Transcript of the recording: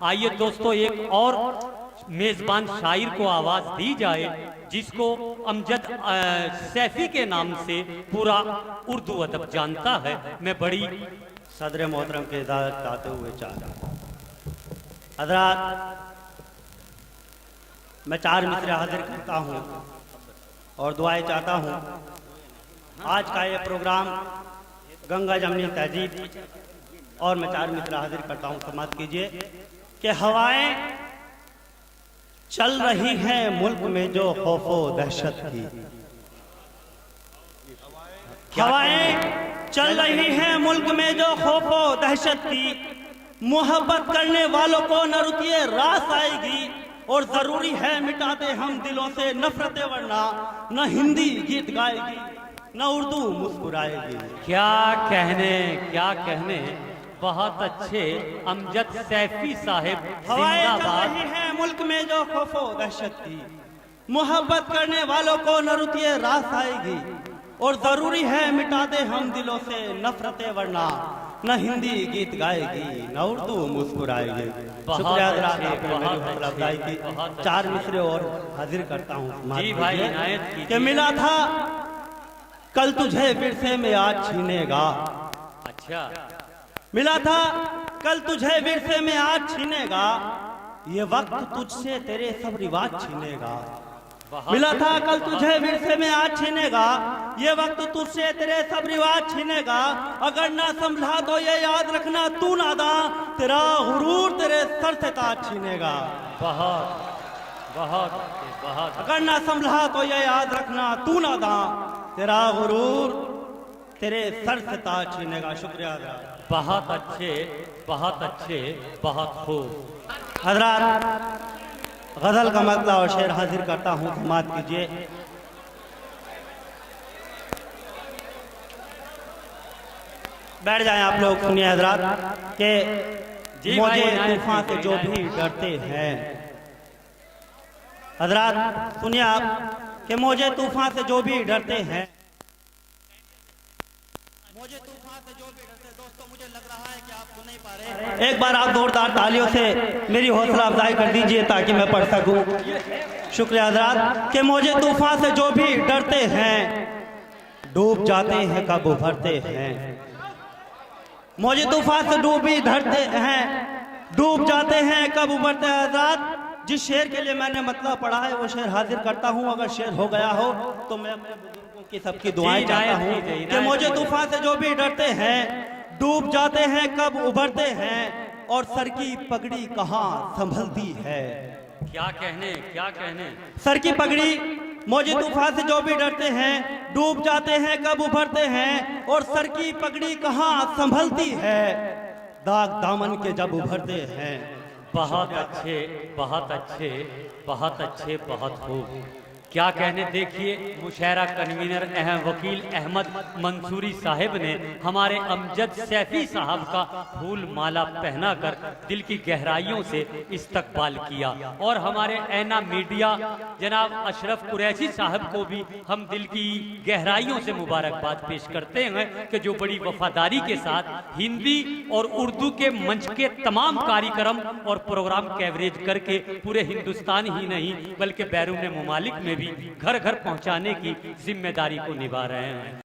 आइए दोस्तों एक और मेजबान शायर को आवाज दी जाए जिसको अमजद सैफी के नाम से पूरा उर्दू अदब जानता है। मैं बड़ी सदर मोहतरम के इजाज़त चाहते हुए हज़रात मैं 4 मिसरे हाजिर करता हूँ और दुआएं चाहता हूँ। आज का ये प्रोग्राम गंगा जमनी तहजीब और मैं 4 मिसरे हाजिर करता हूँ। समाप्त कीजिए कि हवाएं चल रही हैं मुल्क में जो खौफो दहशत की। हवाएं चल रही हैं मुल्क में जो खौफो दहशत की। मोहब्बत करने वालों को न रुकिए रास आएगी और जरूरी है मिटा दे हम दिलों से नफरतें, वरना न हिंदी गीत गाएगी न उर्दू मुस्कुराएगी। क्या कहने बहुत अच्छे अमजद सैफी साहब। हवाएं चल रही हैं मुल्क में जो खौफो दहशत की। मोहब्बत करने वालों को न रुकिए रास आएगी और जरूरी है मिटा दे हम दिलों से नफरतें, वरना न हिंदी गीत गाएगी न उर्दू मुस्कुराएगी। शुक्रिया हौसला अफजाई की। 4 मिसरे और हाजिर करता हूँ। जी भाई इनायत कि मिला था कल तुझे विरसे में आज छीनेगा। अच्छा, मिला था कल तुझे विरसे में आज छीनेगा। ये वक्त तुझसे तेरे सब रिवाज छीनेगा। मिला था कल तुझे विरसे में आज छीनेगा। ये वक्त तुझसे तेरे सब रिवाज छीनेगा। अगर ना संभला तो ये याद रखना तू नादा, तेरा गुरूर तेरे सर से ताज छीनेगा। बहुत बहुत बहुत। अगर ना संभला तो ये याद रखना तू नादा, तेरा गुरूर तेरे सर से ताज छीनेगा। शुक्रिया। बहुत अच्छे बहुत खूब। हजरात गजल का मतला और शेर हाजिर करता हूँ। समात कीजिए। बैठ जाएं आप लोग। सुनिए हजरात के मुझे तूफान से जो भी डरते हैं। हजरात सुनिए आप कि मुझे तूफान से जो भी डरते हैं, मुझे तूफान से जो भी डरते हैं। दोस्तों मुझे लग रहा है कि आप सुन नहीं पा रहे। एक बार आप जोरदार तालियों से मेरी हौसला अफजाई कर दीजिए ताकि मैं पढ़ सकूं। शुक्रिया हजरात कि मुझे तूफान से जो भी डरते हैं डूब जाते हैं कब उभरते हैं। मुझे तूफान से डूबी धरते हैं डूब जाते हैं कब उभरते हैं। हजरात जिस शेर के लिए मैंने मतलब पढ़ा है वो शेर हाजिर करता हूँ। अगर शेर हो गया हो तो मैं अपने बुजुर्गों की सबकी दुआएं चाहता हूँ कि मुझे तूफान से जो भी डरते हैं डूब जाते हैं कब उभरते हैं और सर की पगड़ी कहाँ संभलती है। क्या कहने सर की पगड़ी मुझे तूफान से जो भी डरते हैं डूब जाते हैं कब उभरते हैं और सर की पगड़ी कहाँ संभलती है दाग दामन के जब उभरते हैं। बहुत अच्छे बहुत खूब। क्या कहने। देखिए मुशायरा कन्वीनर वकील अहमद मंसूरी साहब ने हमारे अमजद सैफी साहब का फूल माला पहनाकर दिल की गहराइयों से इस्तकबाल किया और हमारे ऐना मीडिया जनाब अशरफ कुरैशी साहब को भी हम दिल की गहराइयों से मुबारकबाद पेश करते हैं कि जो बड़ी वफादारी के साथ हिंदी और उर्दू के मंच के तमाम कार्यक्रम और प्रोग्राम कवरेज करके पूरे हिंदुस्तान ही नहीं बल्कि बैरून मुमालिक में भी घर घर पहुंचाने की जिम्मेदारी को निभा रहे हैं।